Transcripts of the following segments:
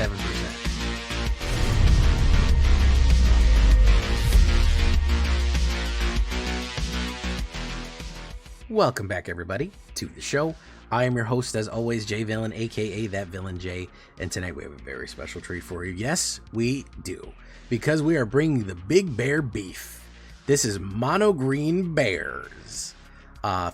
7%. Welcome back, everybody, to the show. I am your host, as always, J Villain, aka That Villain J, and tonight we have a very special treat for you. Yes, we do, because we are bringing the Big Bear Beef. This is Mono Green Bears,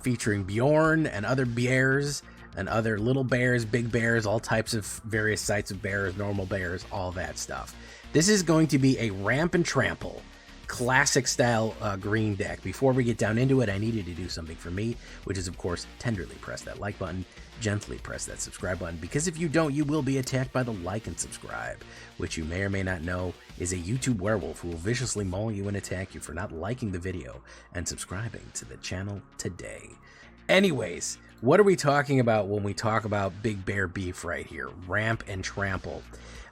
featuring BEORN and other bears and other little bears, big bears, all types of various sites of bears, normal bears, all that stuff. This is going to be a ramp and trample classic style green deck. Before we get down into it, I needed to do something for me, which is, of course, tenderly press that like button, gently press that subscribe button, because if you don't, you will be attacked by the like and subscribe, which you may or may not know is a YouTube werewolf who will viciously maul you and attack you for not liking the video and subscribing to the channel today. Anyways, what are we talking about when we talk about Big Bear Beef right here? Ramp and trample.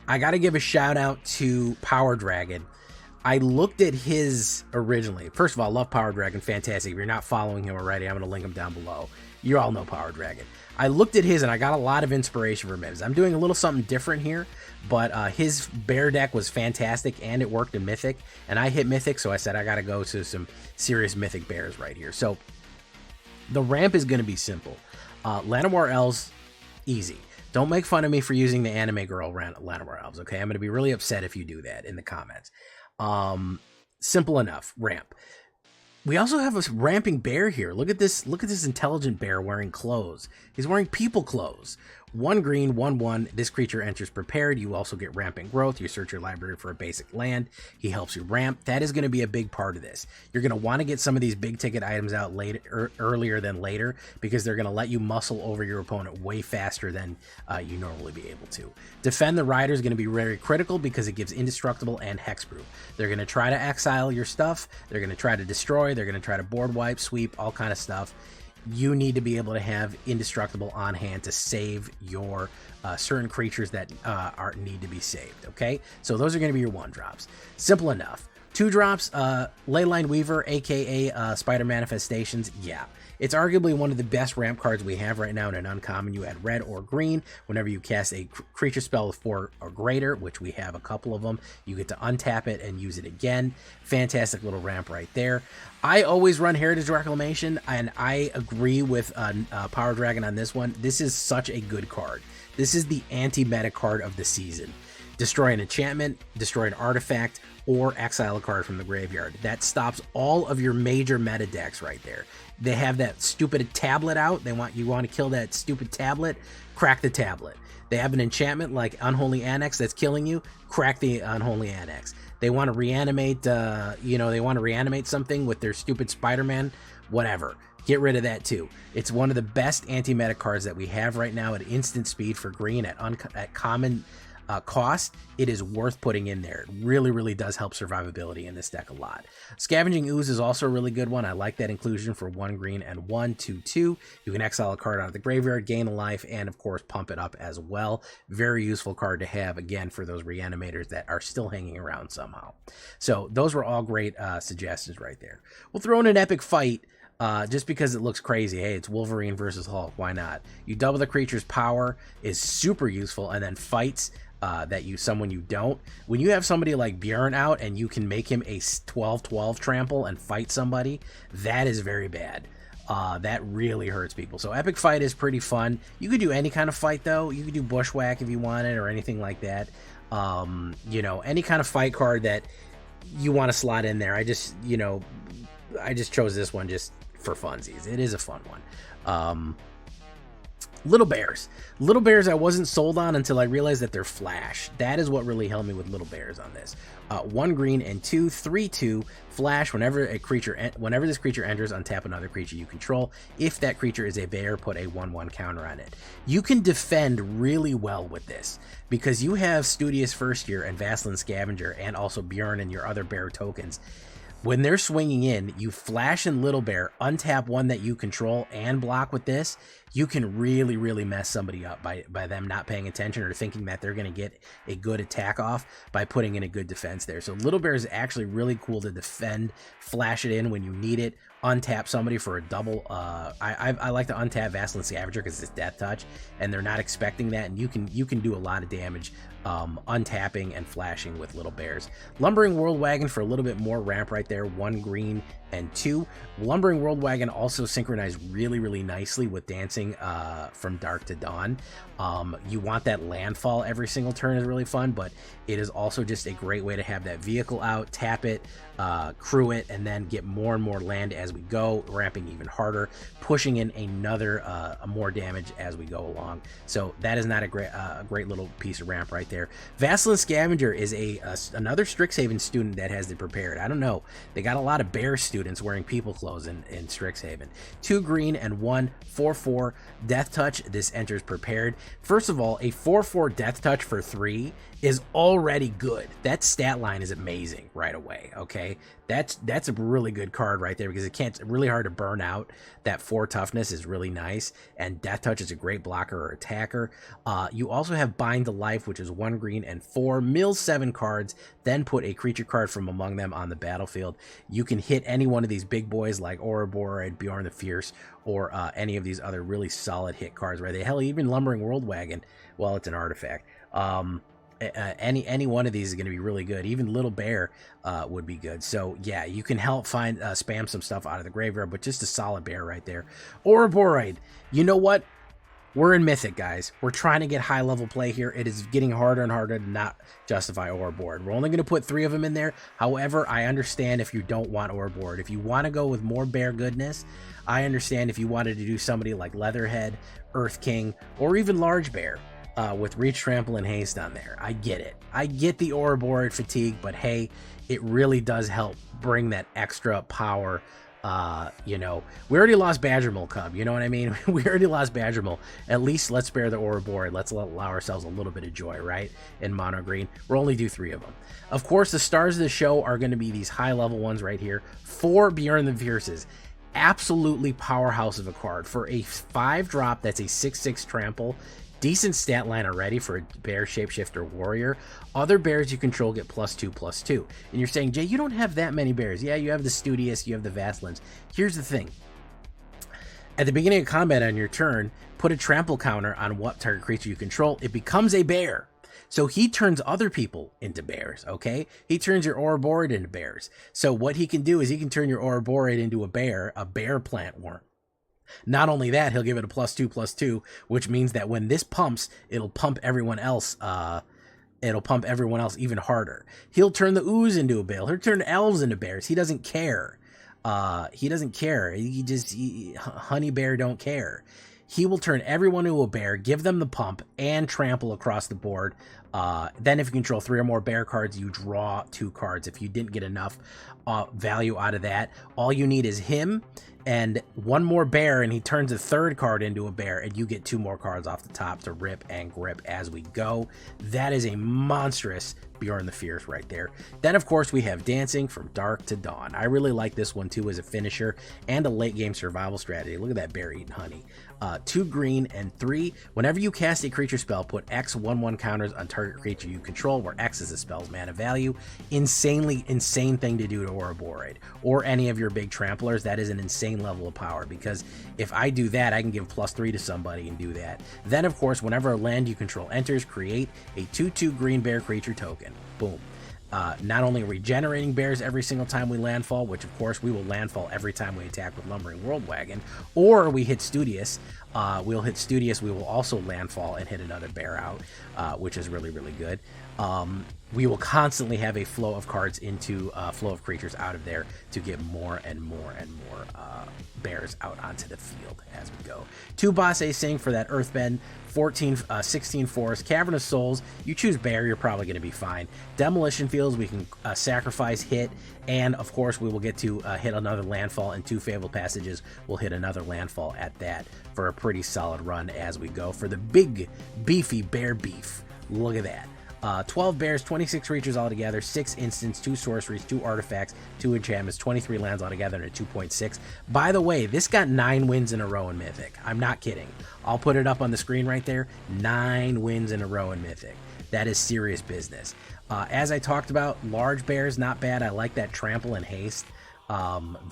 I gotta give a shout out to Power Dragon. I looked at his originally. First of all, I love Power Dragon, fantastic. If you're not following him already, I'm going to link him down below. You all know Power Dragon. I looked at his and I got a lot of inspiration from him. I'm doing a little something different here, but his bear deck was fantastic and it worked in Mythic. And I hit Mythic, so I said I got to go to some serious Mythic bears right here. So the ramp is going to be simple. Llanowar Elves, easy. Don't make fun of me for using the anime girl Llanowar Elves, okay? I'm going to be really upset if you do that in the comments. Simple enough. Ramp. We also have a ramping bear here. Look at this intelligent bear wearing clothes. He's wearing people clothes. 1 green, 1/1. This creature enters prepared. You also get ramping growth. You search your library for a basic land. He helps you ramp. That is going to be a big part of this. You're going to want to get some of these big ticket items out earlier than later, because they're going to let you muscle over your opponent way faster than you normally be able to. Defend the rider is going to be very critical because it gives indestructible and hexproof. They're going to try to exile your stuff. They're going to try to destroy. They're going to try to board wipe, sweep, all kind of stuff. You need to be able to have indestructible on hand to save your certain creatures that need to be saved. Okay, so those are going to be your 1-drops. Simple enough. 2-drops, Leyline Weaver, aka Spider Manifestations. Yeah, it's arguably one of the best ramp cards we have right now in an uncommon. You add red or green whenever you cast a creature spell with 4 or greater, which we have a couple of them. You get to untap it and use it again. Fantastic little ramp right there. I always run Heritage Reclamation, and I agree with Power Dragon on this one. This is such a good card. This is the anti-meta card of the season. Destroy an enchantment, destroy an artifact, or exile a card from the graveyard. That stops all of your major meta decks right there. They have that stupid tablet out. You want to kill that stupid tablet, crack the tablet. They have an enchantment like Unholy Annex that's killing you, crack the Unholy Annex. They want to reanimate, they want to reanimate something with their stupid Spider-Man, whatever. Get rid of that too. It's one of the best anti-meta cards that we have right now at instant speed for green at common cost. It is worth putting in there. It really, really does help survivability in this deck a lot. Scavenging Ooze is also a really good one. I like that inclusion for 1 green and 1/2/2. You can exile a card out of the graveyard, gain a life, and of course pump it up as well. Very useful card to have, again, for those reanimators that are still hanging around somehow. So those were all great suggestions right there. We'll throw in an epic fight. Just because it looks crazy. Hey, it's Wolverine versus Hulk. Why not? You double the creature's power is super useful, and then fights that you summon you don't. When you have somebody like BEORN out and you can make him a 12/12 trample and fight somebody, that is very bad. That really hurts people. So epic fight is pretty fun. You could do any kind of fight though. You could do bushwhack if you wanted or anything like that. Any kind of fight card that you want to slot in there. I just chose this one just for funsies. It is a fun one. Little Bears. Little Bears I wasn't sold on until I realized that they're flash. That is what really helped me with Little Bears on this. 1 green and 2, 3/2, flash. Whenever this creature enters, untap another creature you control. If that creature is a bear, put a 1/1 counter on it. You can defend really well with this because you have Studious First Year and Vassalin Scavenger and also BEORN and your other bear tokens. When they're swinging in, you flash in Little Bear, untap one that you control and block with this. you can really, really mess somebody up by them not paying attention or thinking that they're going to get a good attack off by putting in a good defense there. So Little Bear is actually really cool to defend, flash it in when you need it, untap somebody for a double. I like to untap Vassal and Scavenger because it's Death Touch, and they're not expecting that, and you can do a lot of damage untapping and flashing with Little Bears. Lumbering World Wagon for a little bit more ramp right there, 1 green and 2. Lumbering World Wagon also synchronized really, really nicely with dancing from dark to dawn. You want that landfall every single turn is really fun, but it is also just a great way to have that vehicle out, tap it, crew it, and then get more and more land as we go, ramping even harder, pushing in another more damage as we go along. So that is not a great little piece of ramp right there. Vassal and Scavenger is another Strixhaven student that has it prepared. I don't know, they got a lot of bear students wearing people clothes in Strixhaven. 2 green and 1 4/4 Death Touch. This enters prepared. First of all, a 4/4 Death Touch for 3 is already good. That stat line is amazing right away. Okay, that's a really good card right there, because it's really hard to burn out. That 4 toughness is really nice, and Death Touch is a great blocker or attacker. You also have Bind to Life, which is 1 green and 4, mill 7 cards, then put a creature card from among them on the battlefield. You can hit any one of these big boys like Ouroboros, BEORN the Fierce, or any of these other really solid hit cards right there. Hell, even Lumbering World Wagon, well, it's an artifact. Any one of these is going to be really good. Even Little Bear would be good. So yeah, you can help find spam some stuff out of the graveyard, but just a solid bear right there. Ouroboros, you know what? We're in Mythic, guys. We're trying to get high level play here. It is getting harder and harder to not justify Ouroboros. We're only going to put 3 of them in there. However, I understand if you don't want Ouroboros. If you want to go with more bear goodness, I understand if you wanted to do somebody like Leatherhead, Earth King, or even Large Bear. With Reach, Trample, and Haste on there. I get it. I get the Ouroboros fatigue, but hey, it really does help bring that extra power. You know, we already lost Badgermill Cub, you know what I mean? We already lost Badgermill. At least let's spare the Ouroboros. Let's allow ourselves a little bit of joy, right? In mono green. We'll only do 3 of them. Of course, the stars of the show are going to be these high level ones right here. 4 BEORN the Fierces. Absolutely powerhouse of a card. For a 5-drop, that's a 6/6 trample. Decent stat line already for a bear, shapeshifter, warrior. Other bears you control get +2/+2. And you're saying, Jay, you don't have that many bears. Yeah, you have the Studious, you have the Vassalins. Here's the thing. At the beginning of combat on your turn, put a trample counter on what target creature you control. It becomes a bear. So he turns other people into bears, okay? He turns your Ouroboros into bears. So what he can do is he can turn your Ouroboros into a bear plant worm. Not only that, he'll give it a +2/+2, which means that when this pumps, it'll pump everyone else. It'll pump everyone else even harder. He'll turn the ooze into a bear. He'll turn elves into bears. He doesn't care. He doesn't care. Honey Bear don't care. He will turn everyone into a bear, give them the pump, and trample across the board. Then if you control 3 or more bear cards, you draw 2 cards. If you didn't get enough value out of that, all you need is him and 1 more bear, and he turns a 3rd card into a bear, and you get 2 more cards off the top to rip and grip as we go. That is a monstrous BEORN the Fierce right there. Then, of course, we have Dancing from Dark to Dawn. I really like this one, too, as a finisher and a late-game survival strategy. Look at that bear eating honey. 2 green and 3. Whenever you cast a creature spell, put X 1/1 counters on target creature you control, where X is the spell's mana value. Insane thing to do to Ouroboros or any of your big tramplers. That is an insane level of power, because if I do that, I can give +3 to somebody and do that. Then, of course, whenever a land you control enters, create a 2/2 green bear creature token. Boom. Not only are we generating bears every single time we landfall, which of course we will landfall every time we attack with Lumbering World Wagon, or we hit Studious. We'll hit Studious, we will also landfall and hit another bear out, which is really, really good. We will constantly have a flow of cards into flow of creatures out of there to get more and more and more bears out onto the field as we go. 2 Boss Sing for that Earthbend, 16 Forest, Cavern of Souls. You choose bear, you're probably going to be fine. Demolition Fields, we can sacrifice, hit, and of course we will get to hit another landfall, and 2 Fabled Passages will hit another landfall at that for a pretty solid run as we go for the big beefy bear beef. Look at that. 12 bears, 26 creatures altogether, 6 instants, 2 sorceries, 2 artifacts, 2 enchantments, 23 lands altogether, and a 2.6. By the way, this got 9 wins in a row in Mythic. I'm not kidding. I'll put it up on the screen right there. 9 wins in a row in Mythic. That is serious business. As I talked about, large bears, not bad. I like that trample and haste.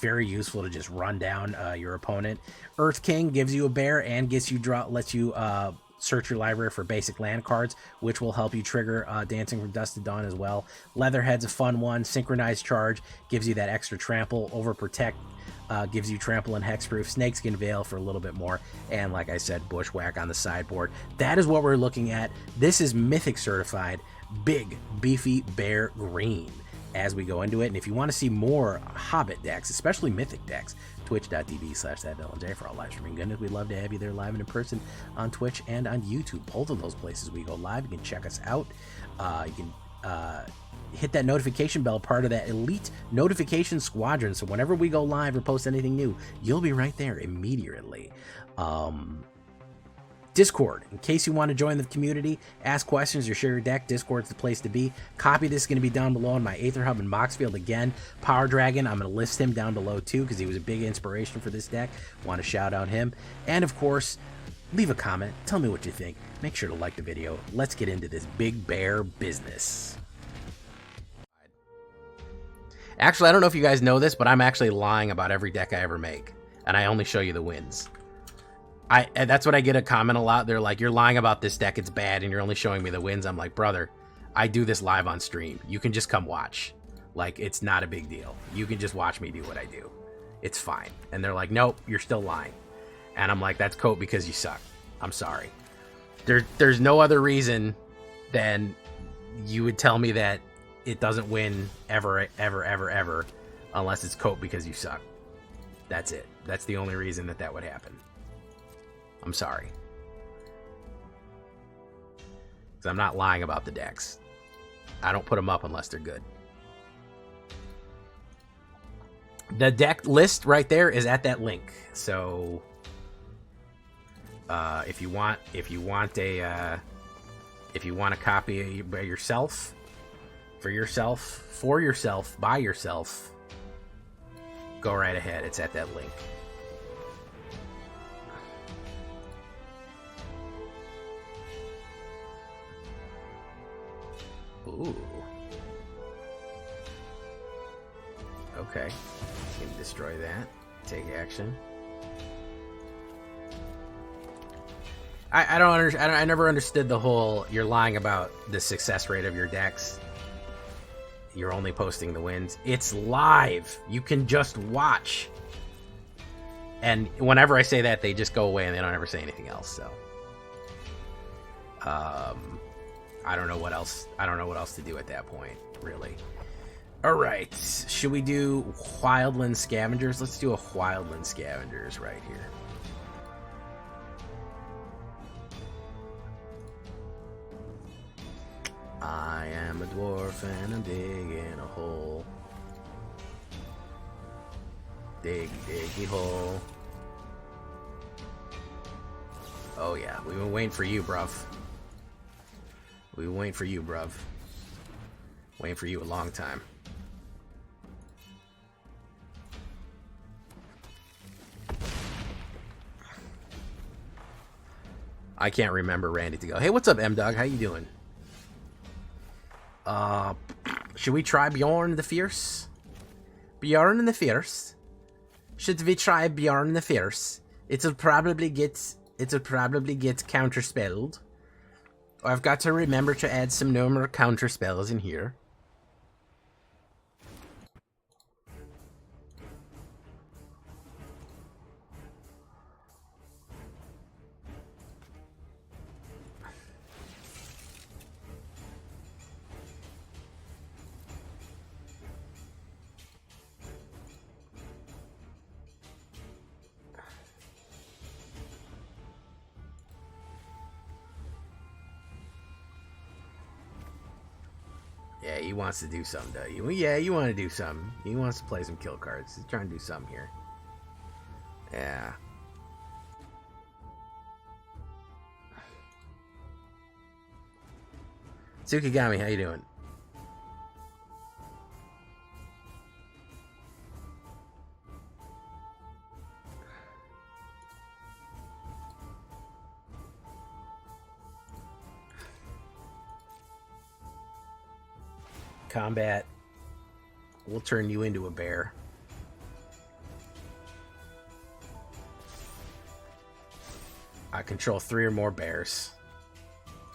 Very useful to just run down your opponent. Earth King gives you a bear and gets you lets you search your library for basic land cards, which will help you trigger Dancing from Dusk to Dawn as well. Leatherhead's a fun one. Synchronized Charge gives you that extra trample. Overprotect gives you trample and hexproof. Snakeskin Veil for a little bit more. And like I said, Bushwhack on the sideboard. That is what we're looking at. This is Mythic certified. Big, beefy bear green as we go into it. And if you want to see more Hobbit decks, especially Mythic decks, twitch.tv/thatvillainj for all live streaming goodness. We'd love to have you there live and in person on Twitch and on YouTube. Both of those places we go live. You can check us out. You can hit that notification bell, part of that elite notification squadron. So whenever we go live or post anything new, you'll be right there immediately. Discord, in case you want to join the community, ask questions or share your deck, Discord's the place to be. Copy this is going to be down below in my AetherHub and Moxfield. Again, Power Dragon, I'm going to list him down below too because he was a big inspiration for this deck. Want to shout out him. And of course, leave a comment. Tell me what you think. Make sure to like the video. Let's get into this big bear business. Actually, I don't know if you guys know this, but I'm actually lying about every deck I ever make. And I only show you the wins. That's what I get a comment a lot. They're like, you're lying about this deck, it's bad, and you're only showing me the wins. I'm like, brother, I do this live on stream. You can just come watch. Like, it's not a big deal. You can just watch me do what I do. It's fine. And they're like, nope, you're still lying. And I'm like, that's coat because you suck. I'm sorry. There's no other reason than you would tell me that it doesn't win ever, ever, ever, ever, unless it's coat because you suck. That's it. That's the only reason that would happen. I'm sorry. Because I'm not lying about the decks. I don't put them up unless they're good. The deck list right there is at that link. So if you want a copy by yourself, for yourself, by yourself, go right ahead. It's at that link. Ooh. Okay. Can destroy that. Take action. I don't understand. I never understood the whole you're lying about the success rate of your decks. You're only posting the wins. It's live. You can just watch. And whenever I say that, they just go away and they don't ever say anything else. So, I don't know what else. I don't know what else to do at that point, really. All right, should we do Wildland Scavengers? Let's do a Wildland Scavengers right here. I am a dwarf and I'm digging a hole. Diggy, diggy hole. Oh yeah, we've been waiting for you, bruv. We've been waiting for you, bruv. Waiting for you a long time. I can't remember Randy to go. Hey, what's up, M-Dog? How you doing? Should we try BEORN the Fierce? BEORN the Fierce? Should we try BEORN the Fierce? It'll probably get counterspelled. I've got to remember to add some normal counterspells in here. Yeah, he wants to do something, does he? Yeah, you want to do something. He wants to play some kill cards. He's trying to do something here. Yeah. Tsukigami, how you doing? Combat. We'll turn you into a bear. I control 3 or more bears.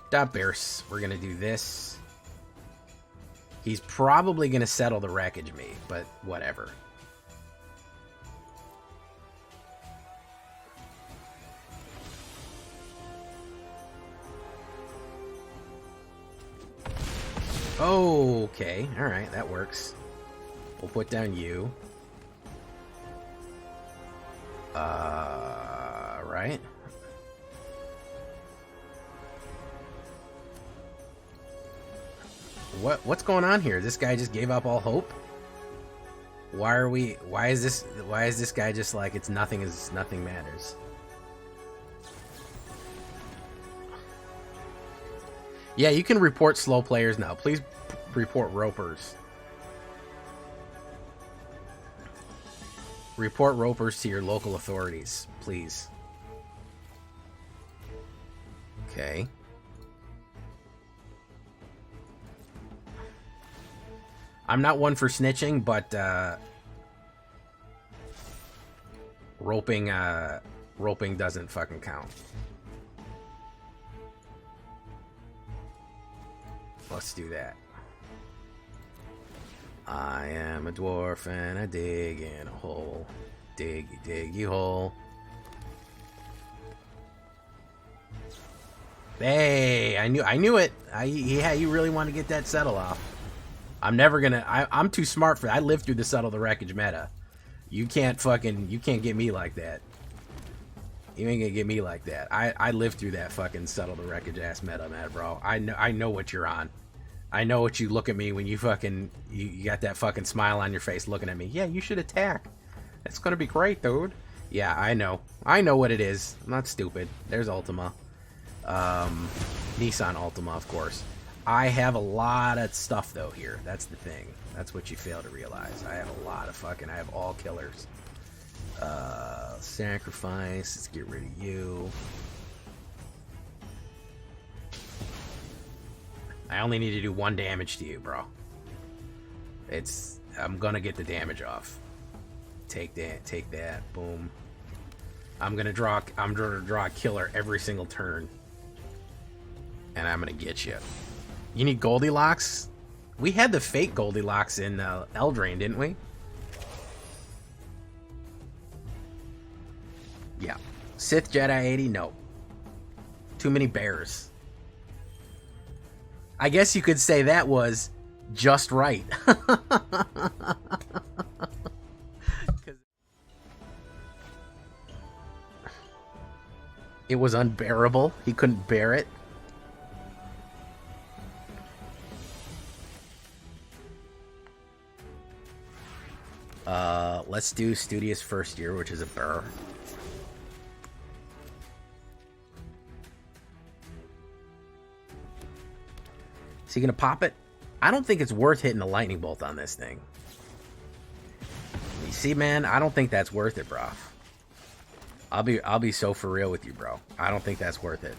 Dot bears. We're gonna do this. He's probably gonna settle the wreckage me, but whatever. Okay, alright, that works. We'll put down you. Right. What's going on here? This guy just gave up all hope? Why is this guy just like nothing matters? Yeah, you can report slow players now. Please report ropers. Report ropers to your local authorities, please. Okay. I'm not one for snitching, but roping doesn't fucking count. Let's do that. I am a dwarf and I dig in a hole. Diggy, diggy hole. Hey, I knew it. Yeah, you really want to get that settle off. I'm never gonna. I'm too smart for that. I lived through the settle the wreckage meta. You can't get me like that. You ain't gonna get me like that. I lived through that fucking settle the wreckage ass meta, man, bro. I know what you're on. I know what you look at me when you fucking you got that fucking smile on your face looking at me. Yeah, you should attack. That's gonna be great, dude. Yeah, I know. I know what it is. I'm not stupid. There's Ultima. Nissan Ultima, of course. I have a lot of stuff though here. That's the thing. That's what you fail to realize. I have a lot of I have all killers. Sacrifice. Let's get rid of you. I only need to do 1 damage to you, bro. I'm gonna get the damage off. Take that. Boom. I'm gonna draw a killer every single turn. And I'm gonna get you. You need Goldilocks? We had the fake Goldilocks in Eldraine, didn't we? Yeah. Sith Jedi 80? No. Too many bears. I guess you could say that was just right. It was unbearable. He couldn't bear it. Let's do Studious First Year, which is a burr. Is he gonna pop it? I don't think it's worth hitting a lightning bolt on this thing. You see, man, I don't think that's worth it, bro. I'll be so for real with you, bro. I don't think that's worth it.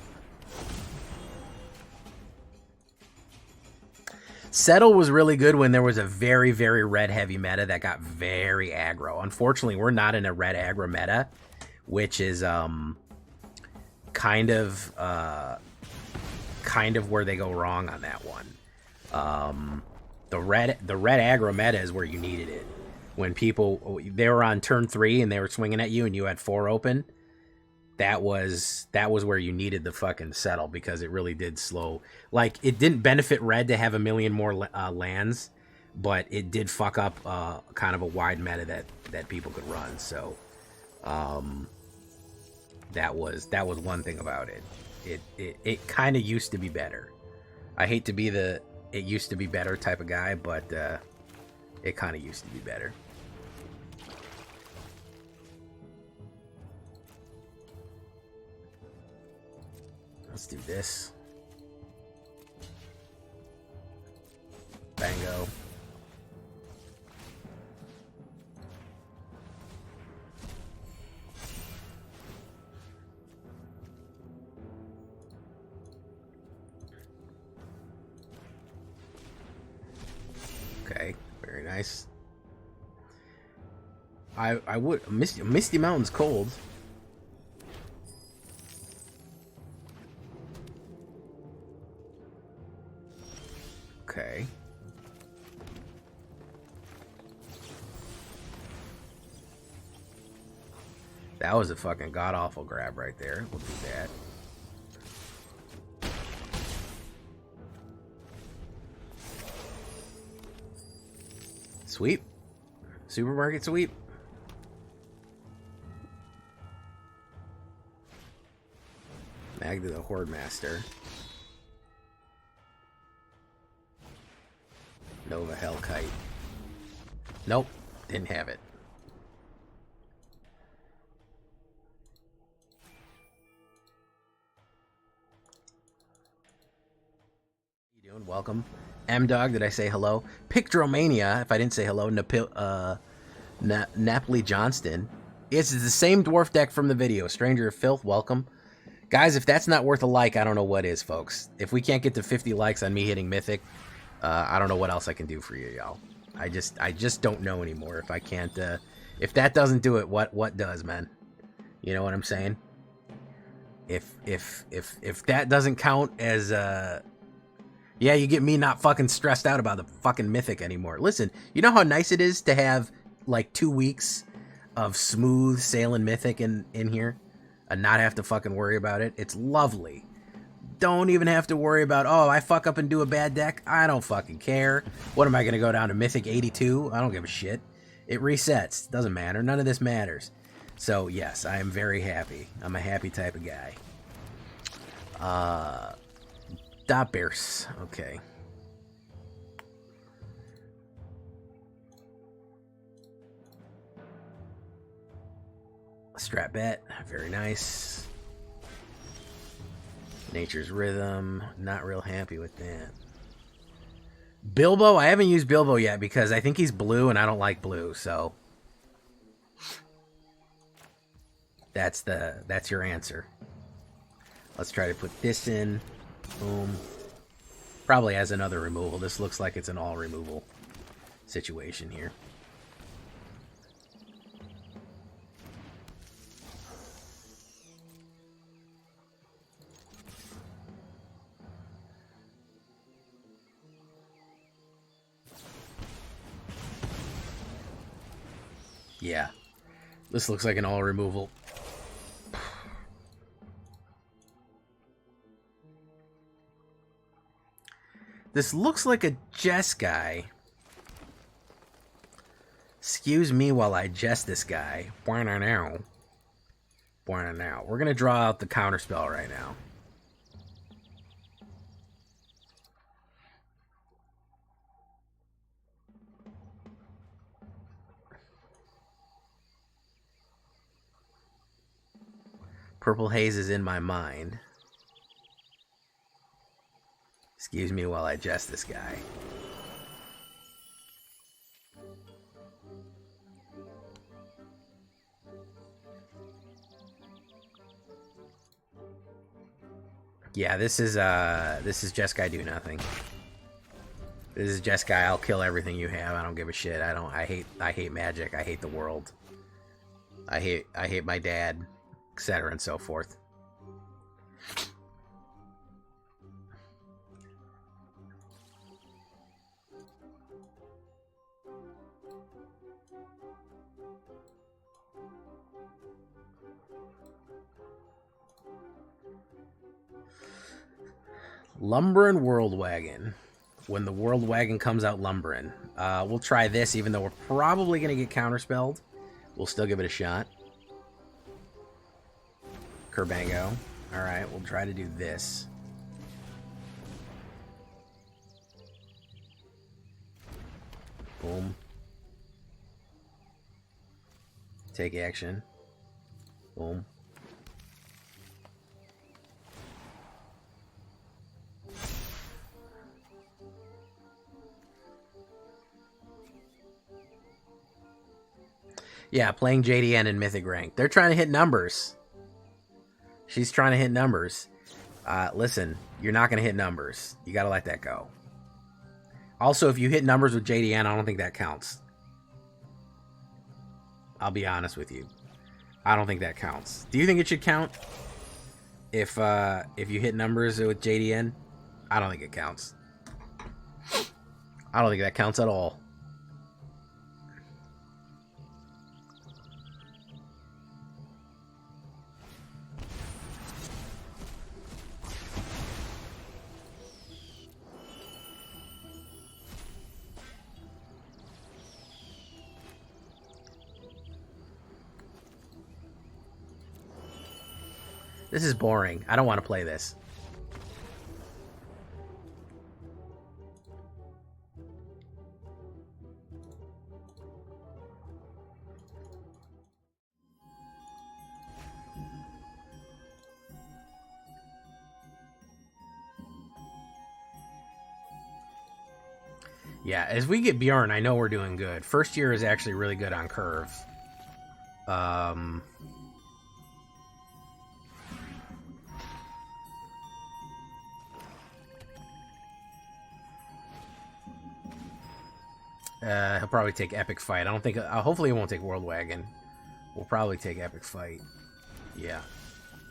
Settle was really good when there was a very, very red heavy meta that got very aggro. Unfortunately, we're not in a red aggro meta, which is kind of where they go wrong on that one. The red aggro meta is where you needed it. When they were on turn 3 and they were swinging at you and you had 4 open, that was where you needed the fucking settle, because it really did slow. Like, it didn't benefit red to have a million more lands, but it did fuck up kind of a wide meta that people could run. So that was one thing about it. It kind of used to be better. I hate to be the it used to be better type of guy, but it kind of used to be better. Let's do this. Bango. Okay, very nice. I would Misty Mountain's cold. Okay. That was a fucking god-awful grab right there. We'll do that. Sweep. Supermarket sweep. Magda the Horde Master. Nova Hellkite. Nope. Didn't have it. How you doing? Welcome. M-Dog, did I say hello? Pictromania, if I didn't say hello. Napoli Johnston. It's the same dwarf deck from the video. Stranger of Filth, welcome. Guys, if that's not worth a like, I don't know what is, folks. If we can't get to 50 likes on me hitting Mythic, I don't know what else I can do for you, y'all. I just don't know anymore. If I can't, if that doesn't do it, what does, man? You know what I'm saying? If that doesn't count as, yeah, you get me not fucking stressed out about the fucking Mythic anymore. Listen, you know how nice it is to have like 2 weeks of smooth sailing Mythic in here and not have to fucking worry about it? It's lovely. Don't even have to worry about, oh, I fuck up and do a bad deck. I don't fucking care. What am I going to go down to Mythic 82? I don't give a shit. It resets. Doesn't matter. None of this matters. So, yes, I am very happy. I'm a happy type of guy. Dot Bears. Okay. Strat bet. Very nice. Nature's Rhythm. Not real happy with that. Bilbo. I haven't used Bilbo yet because I think he's blue and I don't like blue, so that's your answer. Let's try to put this in. Boom. Probably has another removal. This looks like it's an all removal situation here. Yeah. This looks like an all removal. This looks like a Jeskai. Excuse me while I jest this guy. Now. We're gonna draw out the counterspell right now. Purple Haze is in my mind. Excuse me while I jest this guy. Yeah, this is Jeskai do nothing. This is Jeskai, I'll kill everything you have. I don't give a shit. I hate magic. I hate the world. I hate my dad, etc. and so forth. Lumbering World Wagon. When the World Wagon comes out lumbering. We'll try this, even though we're probably going to get counterspelled. We'll still give it a shot. Kerbango. Alright, we'll try to do this. Boom. Take action. Boom. Yeah, playing JDN in Mythic rank. They're trying to hit numbers. She's trying to hit numbers. Listen, you're not going to hit numbers. You got to let that go. Also, if you hit numbers with JDN, I don't think that counts. I'll be honest with you. I don't think that counts. Do you think it should count? If you hit numbers with JDN? I don't think it counts. I don't think that counts at all. This is boring. I don't want to play this. Yeah, as we get BEORN, I know we're doing good. First year is actually really good on curve. He'll probably take Epic Fight. I don't think... hopefully he won't take World Wagon. We'll probably take Epic Fight. Yeah.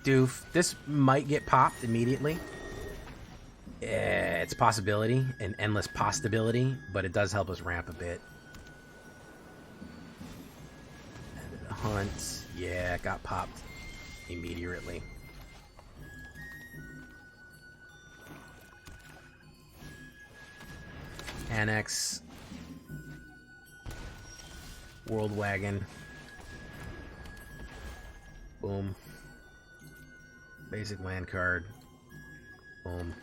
Doof. This might get popped immediately. It's a possibility. An endless possibility. But it does help us ramp a bit. Hunt. Yeah, it got popped immediately. Annex. World Wagon. Boom. Basic land card. Boom.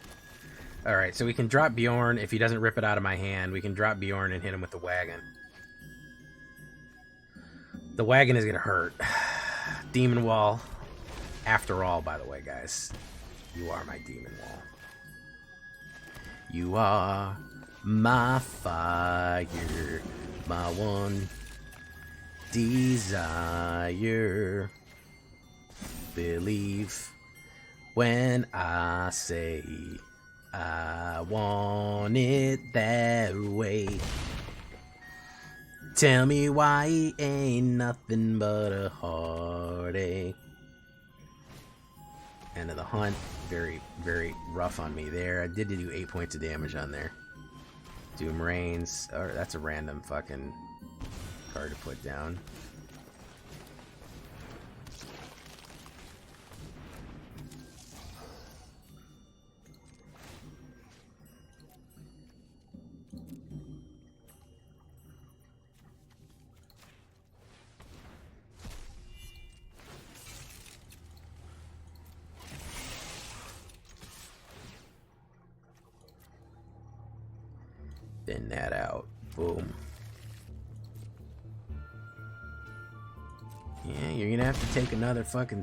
Alright, so we can drop BEORN. If he doesn't rip it out of my hand, we can drop BEORN and hit him with the wagon. The wagon is going to hurt. Demon Wall. After all, by the way, guys. You are my Demon Wall. You are my fire. My one desire. Believe when I say I want it that way. Tell me why it ain't nothing but a heartache. End of the hunt. Very, very rough on me there. I did do 8 points of damage on there. Doom Reigns. Oh, that's a random fucking card to put down. Thin that out. Boom. Yeah, you're gonna have to take another fucking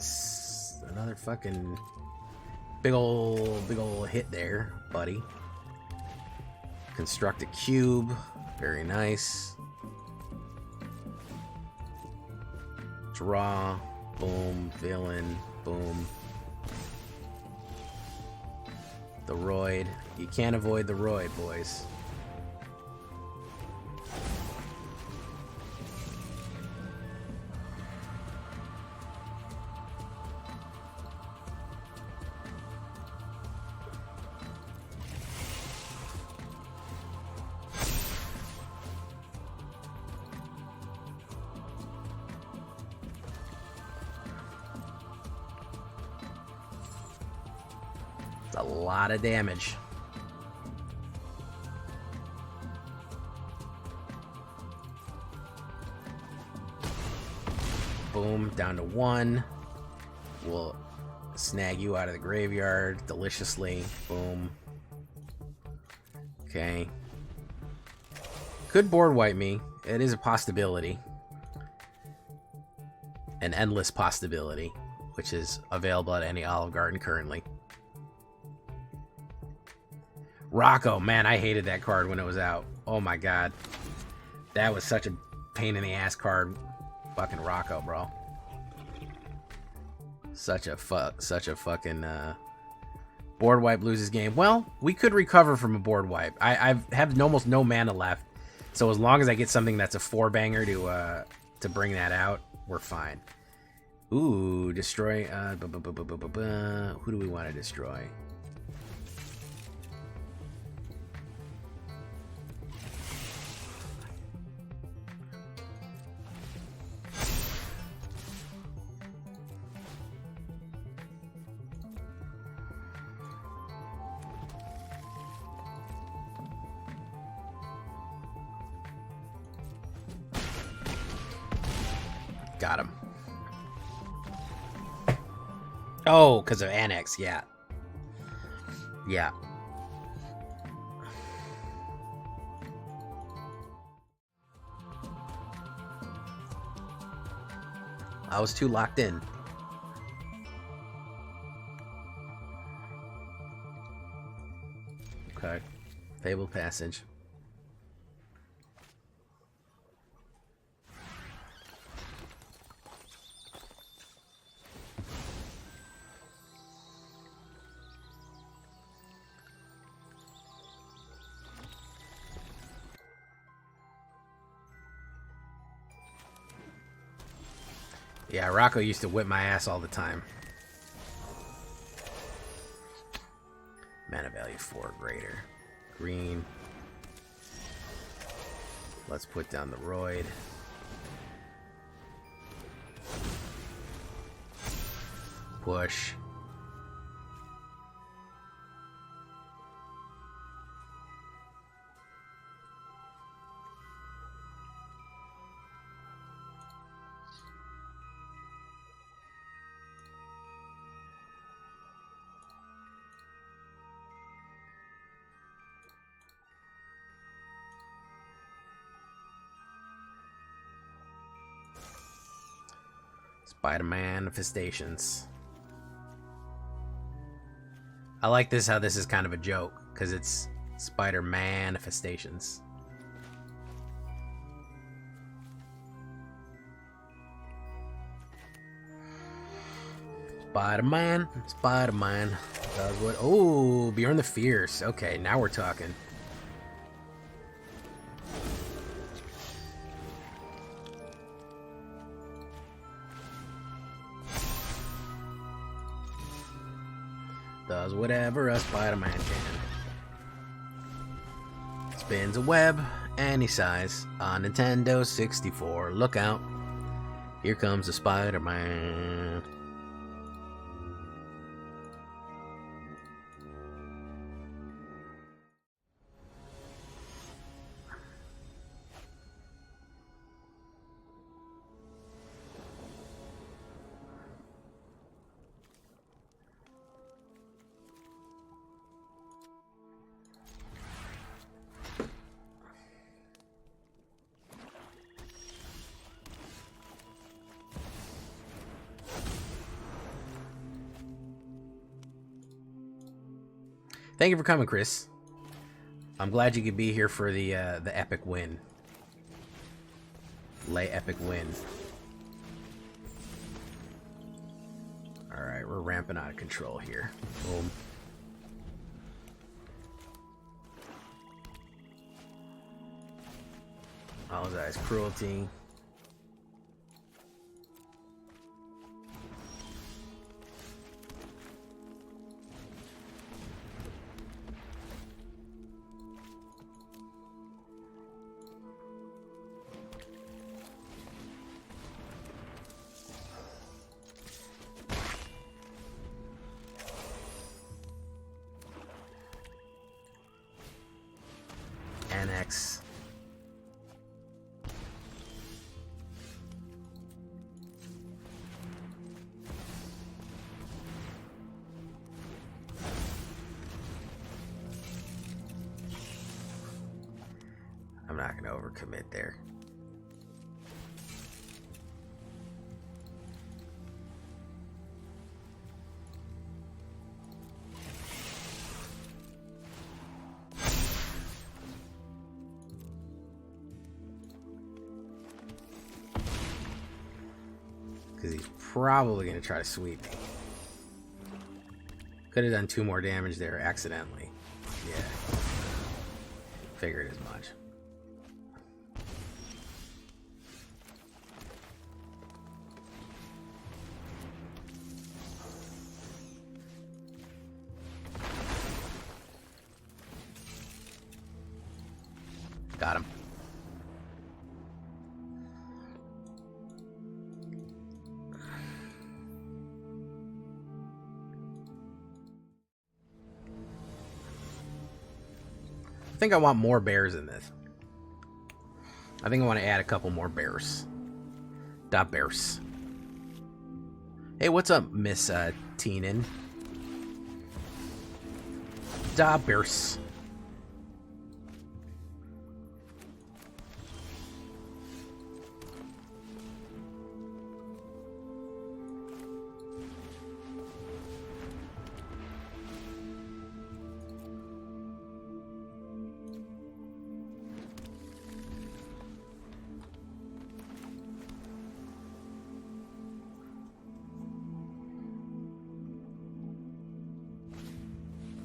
big ol' hit there, buddy. Construct a cube. Very nice. Draw. Boom. Villain. Boom. The Roid. You can't avoid the Roid, boys. A lot of damage. Boom, down to 1. We'll snag you out of the graveyard deliciously. Boom. Okay. Could board wipe me. It is a possibility. An endless possibility, which is available at any Olive Garden currently. Rocco, man, I hated that card when it was out. Oh my god. That was such a pain in the ass card. Fucking Rocco, bro. Such a fucking board wipe loses game. Well, we could recover from a board wipe. I have almost no mana left, so as long as I get something that's a 4-banger to bring that out, we're fine. Ooh, destroy. Who do we want to destroy? Got him. Oh, because of Annex, yeah. Yeah. I was too locked in. Okay. Fabled Passage. Yeah, Rocco used to whip my ass all the time. Mana value 4 greater. Green. Let's put down the Roid. Push. Spider Manifestations. I like this, how this is kind of a joke, because it's Spider Manifestations. Spider-Man, Spider-Man. Does what? Oh, BEORN the Fierce. Okay, now we're talking. Does whatever a Spider-Man can. Spins a web any size on Nintendo 64. Look out. Here comes the Spider-Man. Thank you for coming, Chris. I'm glad you could be here for the epic win. Lay epic win. Alright, we're ramping out of control here. Boom. Apologize, cruelty. Annex. I'm not going to overcommit there. Because he's probably going to try to sweep me. Could have done 2 more damage there accidentally. Yeah. Figured as much. Got him. I think I want more bears in this. I think I want to add a couple more bears. Da bears. Hey, what's up, Miss Teenan? Da bears.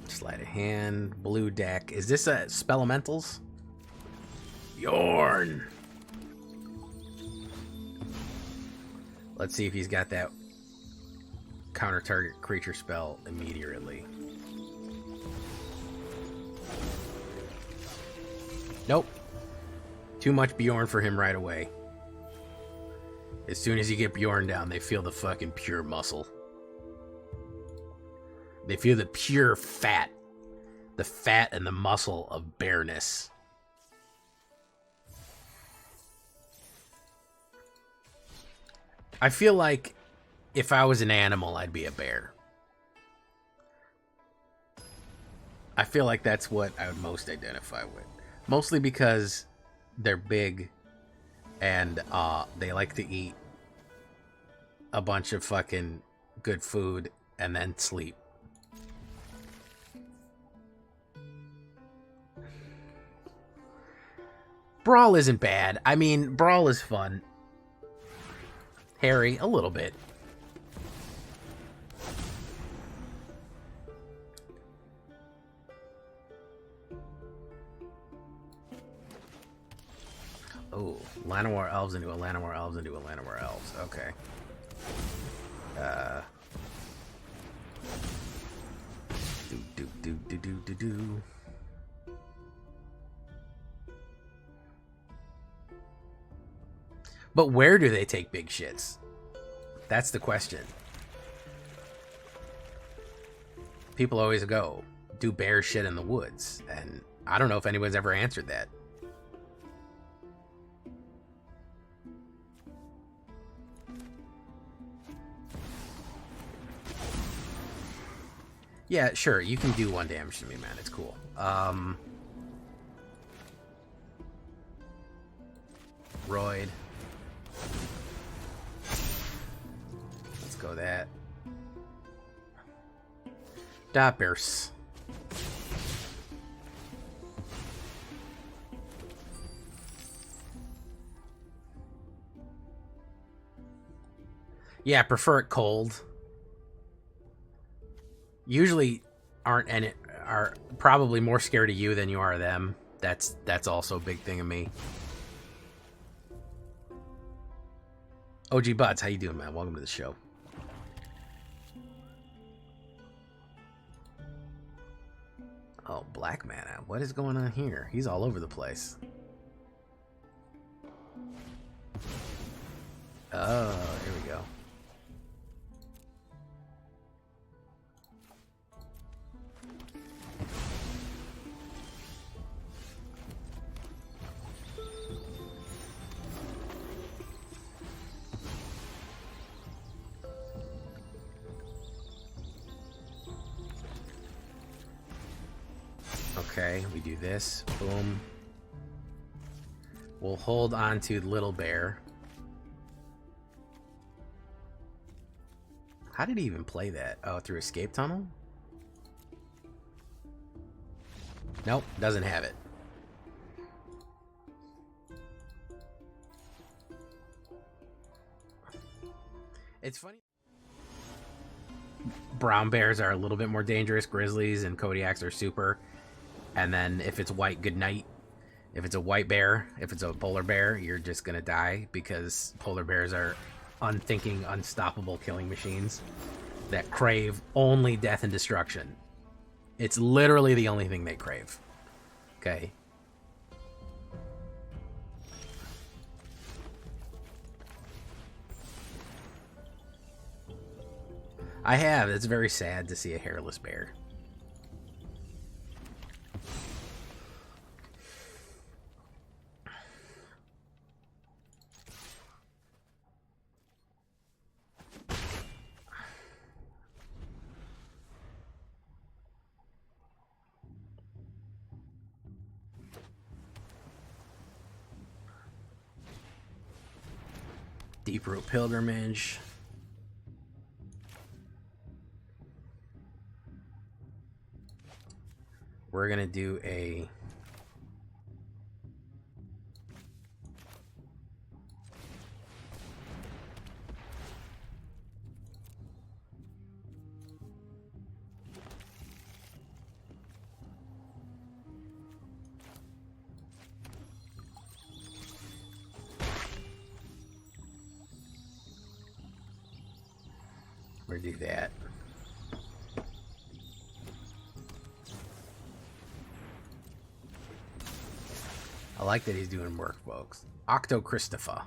Sleight of hand, blue deck. Is this a Spelementals? BEORN. Let's see if he's got that counter target creature spell immediately. Nope. Too much BEORN for him right away. As soon as you get BEORN down, they feel the fucking pure muscle. They feel the pure fat. The fat and the muscle of bareness. I feel like if I was an animal, I'd be a bear. I feel like that's what I would most identify with. Mostly because they're big and they like to eat a bunch of fucking good food and then sleep. Brawl isn't bad. I mean, Brawl is fun. Hairy, a little bit. Oh, Llanowar Elves into a Llanowar Elves into a Llanowar Elves. Okay. Do. But where do they take big shits? That's the question. People always go, do bear shit in the woods. And I don't know if anyone's ever answered that. Yeah, sure, you can do 1 damage to me, man. It's cool. Roid. Let's go that. Doppers. Yeah, prefer it cold. Usually are probably more scared of you than you are of them. That's also a big thing of me. OG Buds, how you doing, man? Welcome to the show. Oh, Black Mana. What is going on here? He's all over the place. Oh, here we go. Okay, we do this. Boom. We'll hold on to Little Bear. How did he even play that? Oh, through Escape Tunnel? Nope, doesn't have it. It's funny. Brown bears are a little bit more dangerous. Grizzlies and Kodiaks are super. And then if it's white, good night. If it's a white bear, if it's a polar bear, you're just gonna die because polar bears are unthinking, unstoppable killing machines that crave only death and destruction. It's literally the only thing they crave. Okay. I have. It's very sad to see a hairless bear. Deep Root Pilgrimage. We're gonna do a do that. I like that he's doing work, folks. Octo Christopher.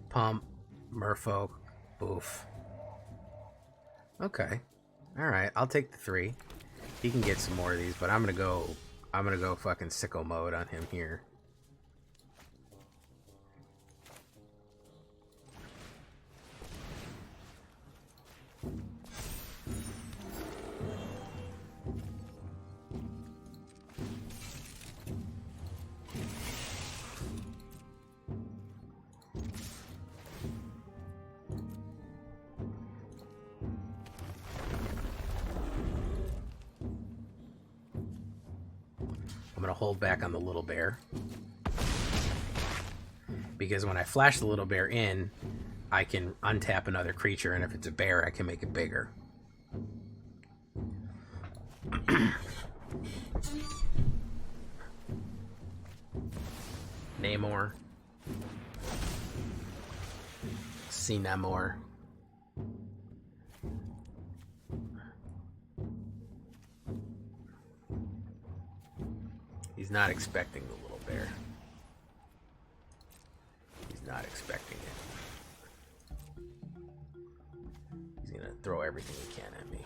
Pump, Merfolk, Boof. Okay. Alright, I'll take the 3. He can get some more of these, but I'm gonna go fucking sicko mode on him here. I'm going to hold back on the little bear. Because when I flash the little bear in, I can untap another creature, and if it's a bear, I can make it bigger. Namor. Namor. He's not expecting the little bear. He's not expecting it. He's gonna throw everything he can at me.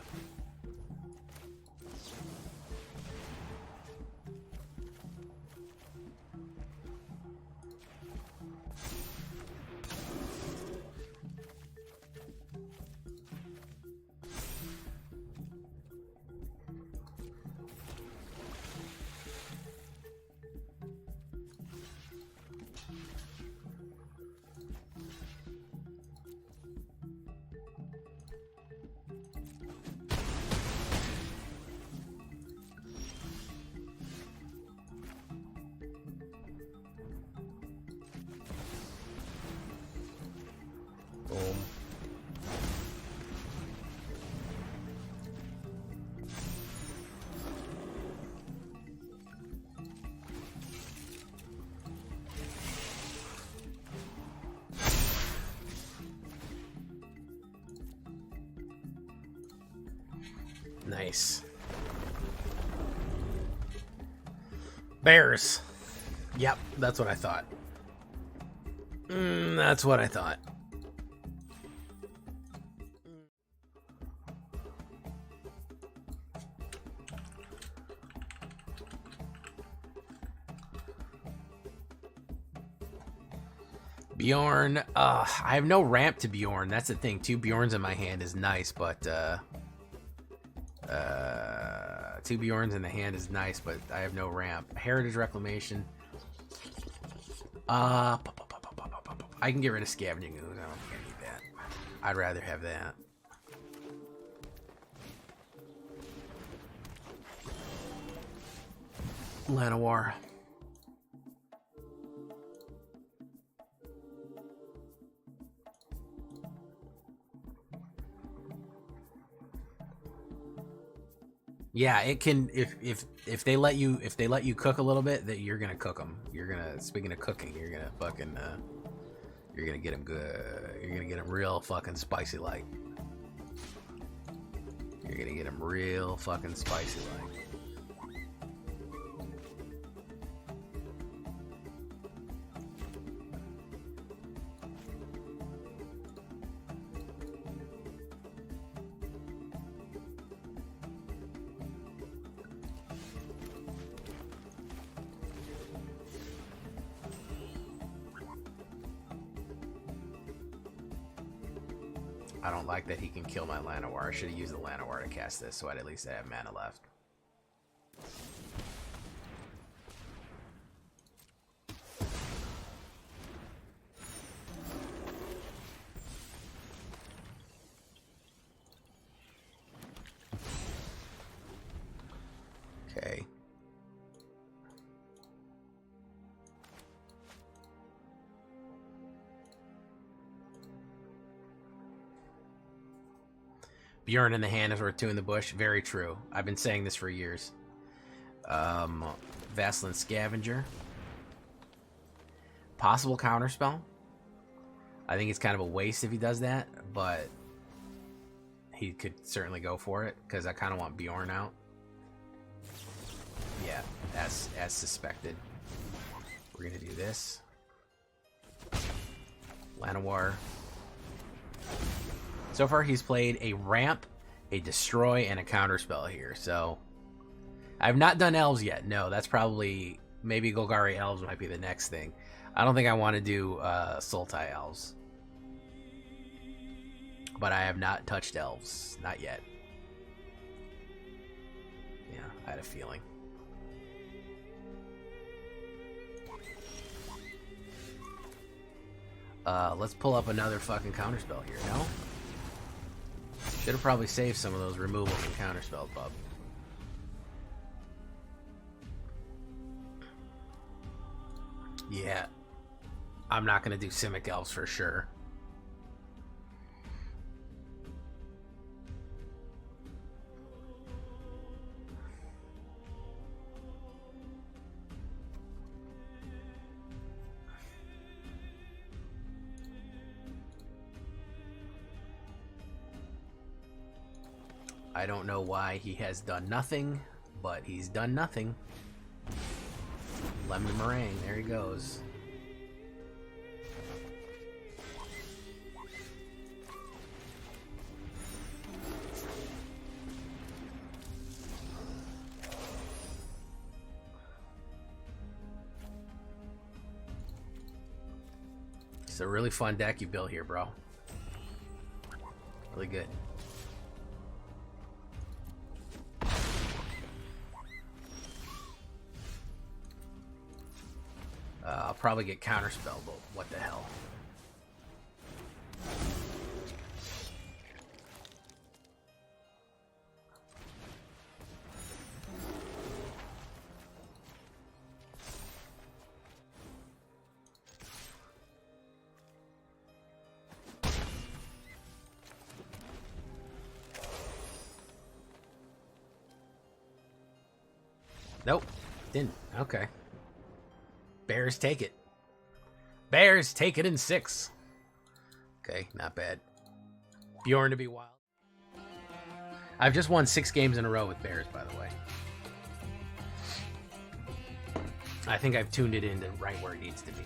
Boom. Nice. Bears. Yep, that's what I thought. That's what I thought. BEORN. I have no ramp to BEORN. That's the thing. 2 BEORNs in my hand is nice, but 2 BEORNs in the hand is nice, but I have no ramp. Heritage Reclamation. I can get rid of Scavenging Ooze. I don't think I need that. I'd rather have that. Llanowar. Yeah, it can. If they let you cook a little bit, that you're gonna cook them. You're gonna. Speaking of cooking, you're gonna fucking. You're gonna get them good. You're gonna get them real fucking spicy like. You're gonna get them real fucking spicy like. I don't like that he can kill my Llanowar. I should have used the Llanowar to cast this, so I'd at least have mana left. Okay. BEORN in the hand is worth 2 in the bush. Very true. I've been saying this for years. Vassalin Scavenger. Possible counterspell. I think it's kind of a waste if he does that, but he could certainly go for it because I kind of want BEORN out. Yeah, as suspected. We're gonna do this. Llanowar. So far, he's played a ramp, a destroy, and a counterspell here. So, I've not done elves yet. No, that's probably... Maybe Golgari elves might be the next thing. I don't think I want to do Sultai elves. But I have not touched elves. Not yet. Yeah, I had a feeling. Let's pull up another fucking counterspell here, no? Should have probably saved some of those removals and counterspell, bub. Yeah. I'm not going to do Simic Elves for sure. I don't know why he has done nothing, but he's done nothing. Lemon meringue, there he goes. It's a really fun deck you built here, bro. Really good. I'll probably get counterspell, but what the hell. Nope, didn't. Okay. Bears take it. Bears take it in 6. Okay, not bad. BEORN to be wild. I've just won 6 games in a row with Bears, by the way. I think I've tuned it in to right where it needs to be.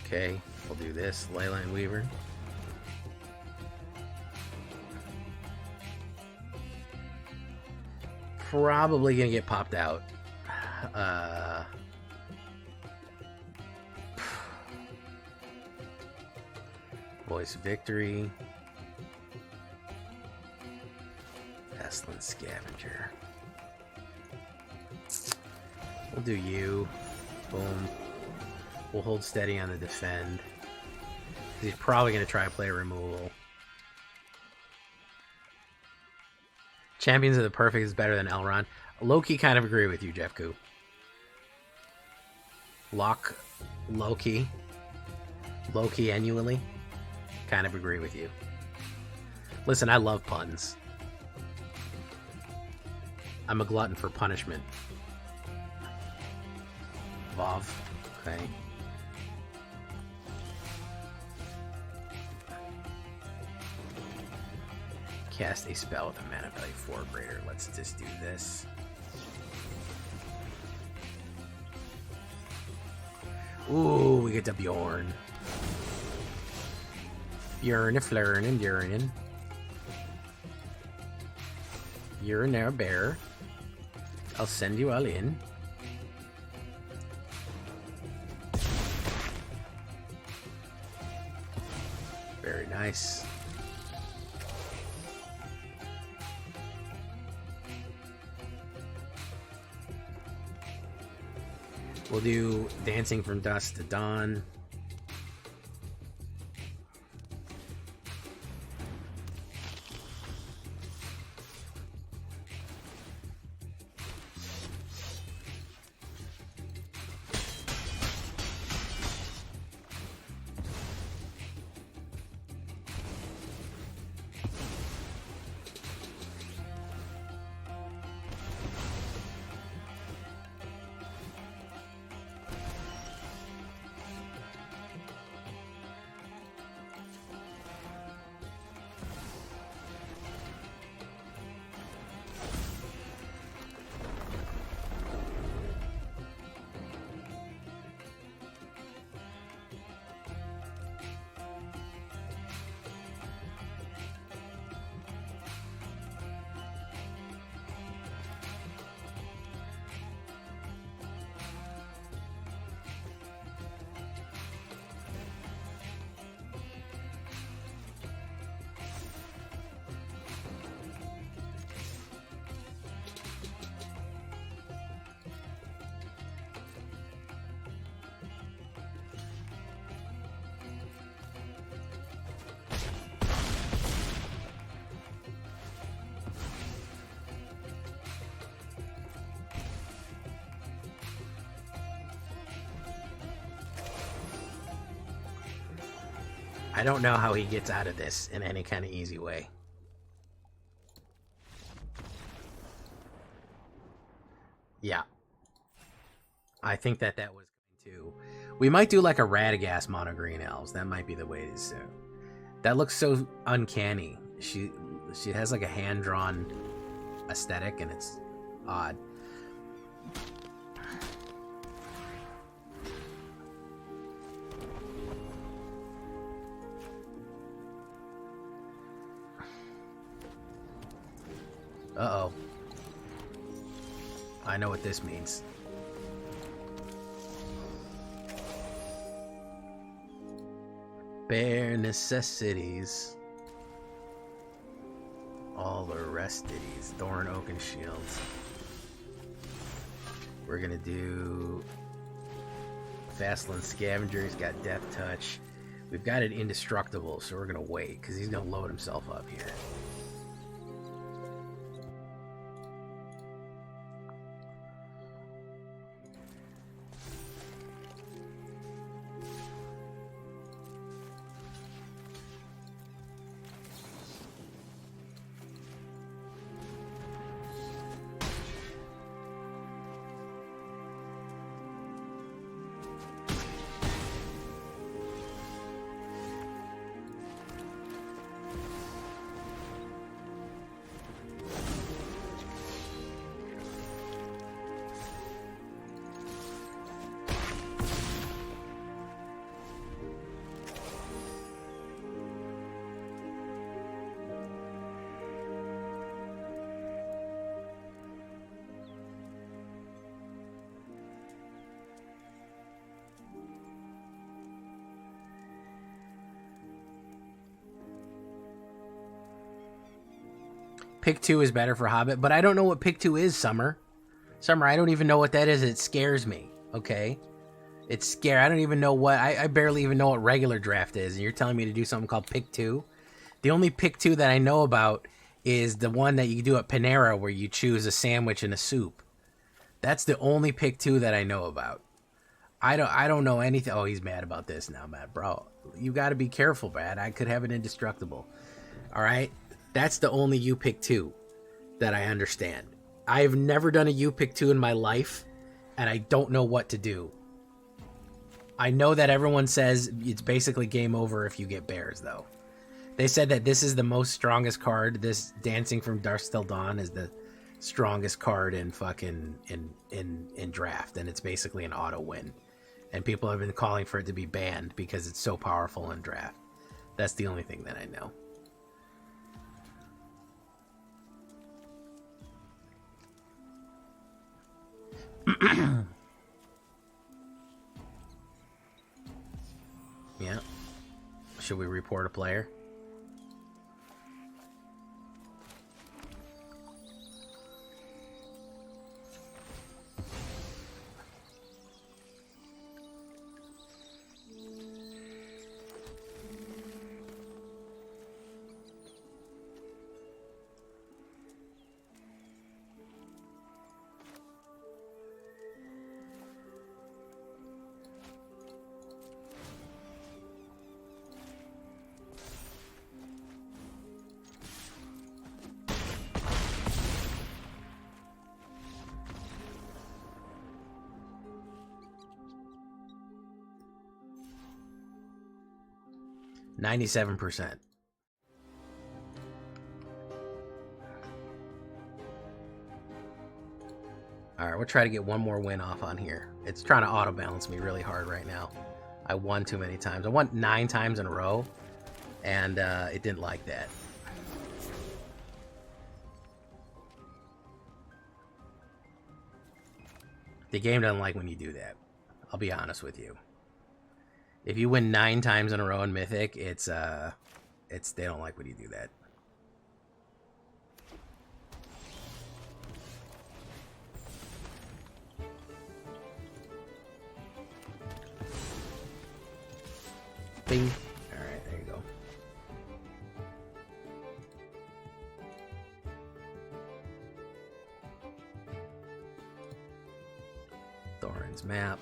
Okay, we'll do this. Leyline Weaver. Probably gonna get popped out. Voice of Victory. Pestilence Scavenger. We'll do you. Boom. We'll hold steady on the defend. He's probably going to try to play a removal. Champions of the Perfect is better than Elrond. Loki kind of agree with you, Jeff Koo. Loki annually. Kind of agree with you. Listen, I love puns. I'm a glutton for punishment. Vav. Okay. Cast a spell with a mana value 4 or greater. Let's just do this. Ooh, we get to BEORN. BEORN, Flurn, and BEORN. You're now a bear. I'll send you all in. Very nice. We'll do Dancing from Dusk to Dawn. I don't know how he gets out of this in any kind of easy way. Yeah. I think that was going to... We might do like a Radagast mono green elves. That might be the way to do. That looks so uncanny. She has like a hand-drawn aesthetic and it's odd. Uh-oh. I know what this means. Bare necessities. All the restities. Thorn, Oak, and Shields. We're gonna do... Fastland Scavenger. He's got Death Touch. We've got it indestructible, so we're gonna wait, because he's gonna load himself up here. Pick 2 is better for Hobbit, but I don't know what pick 2 is, Summer. Summer, I don't even know what that is. It scares me, okay? It's scary. I don't even know what... I barely even know what regular draft is, and you're telling me to do something called pick 2? The only pick 2 that I know about is the one that you do at Panera where you choose a sandwich and a soup. That's the only pick 2 that I know about. I don't know anything. Oh, he's mad about this now, Matt. Bro, you got to be careful, Brad. I could have an indestructible. All right? That's the only you pick 2 that I understand. I've never done a you pick 2 in my life, and I don't know what to do. I know that everyone says it's basically game over if you get bears, though. They said that this is the most strongest card. This Dancing from Dusk Till Dawn is the strongest card in fucking in draft, and it's basically an auto win. And people have been calling for it to be banned because it's so powerful in draft. That's the only thing that I know. Yeah. Should we report a player? %97%. Alright, we'll try to get one more win off on here. It's trying to auto-balance me really hard right now. I won too many times. I won 9 times in a row, and it didn't like that. The game doesn't like when you do that. I'll be honest with you. If you win 9 times in a row in Mythic, it's they don't like when you do that. Bing. All right, there you go. Thorin's map.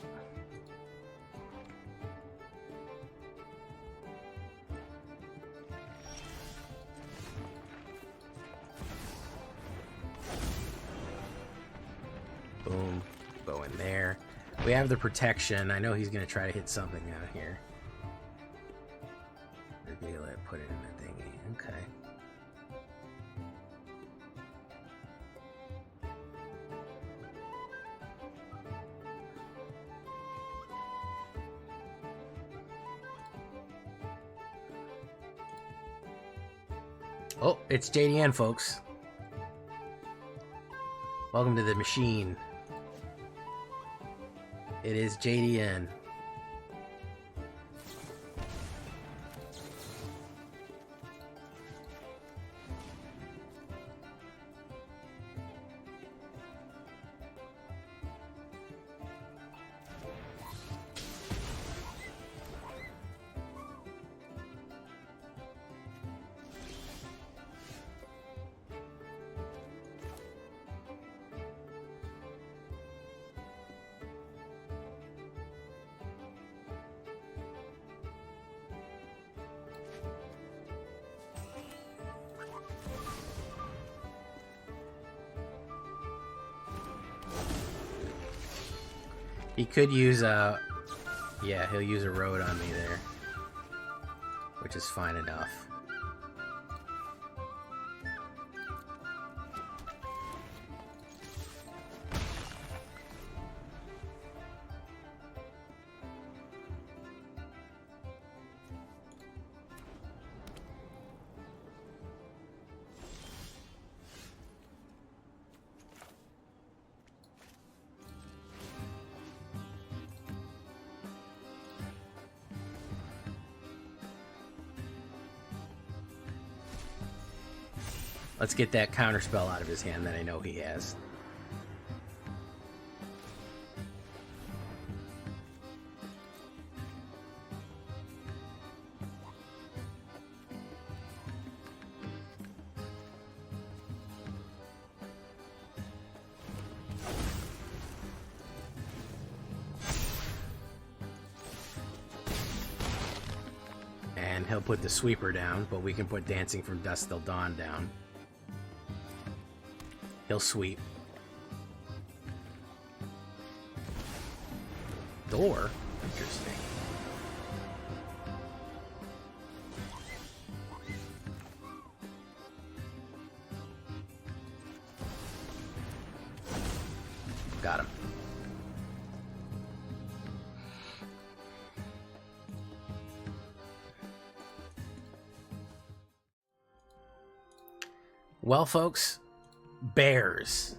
Boom. Go in there. We have the protection. I know he's going to try to hit something out of here. Reveal it, put it in the thingy. Okay. Oh, it's JDN, folks. Welcome to the machine. It is JDN. He could use a... Yeah, he'll use a road on me there. Which is fine enough. Let's get that counter spell out of his hand that I know he has. And he'll put the sweeper down, but we can put Dancing from Dusk Till Dawn down. He'll sweep. Door? Interesting. Got him. Well, folks, Bears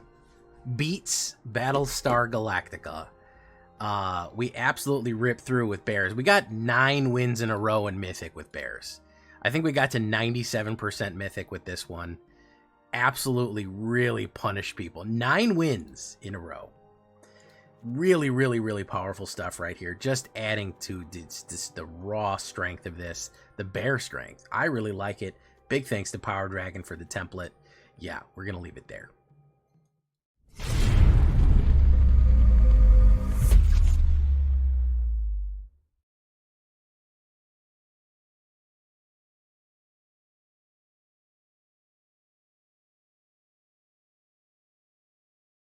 beats Battlestar Galactica. We absolutely ripped through with Bears. We got 9 wins in a row in Mythic with Bears. I think we got to 97% Mythic with this one. Absolutely really punished people. 9 wins in a row. Really, really, really powerful stuff right here. Just adding to the raw strength of this. The Bear strength. I really like it. Big thanks to Power Dragon for the template. Yeah, we're going to leave it there.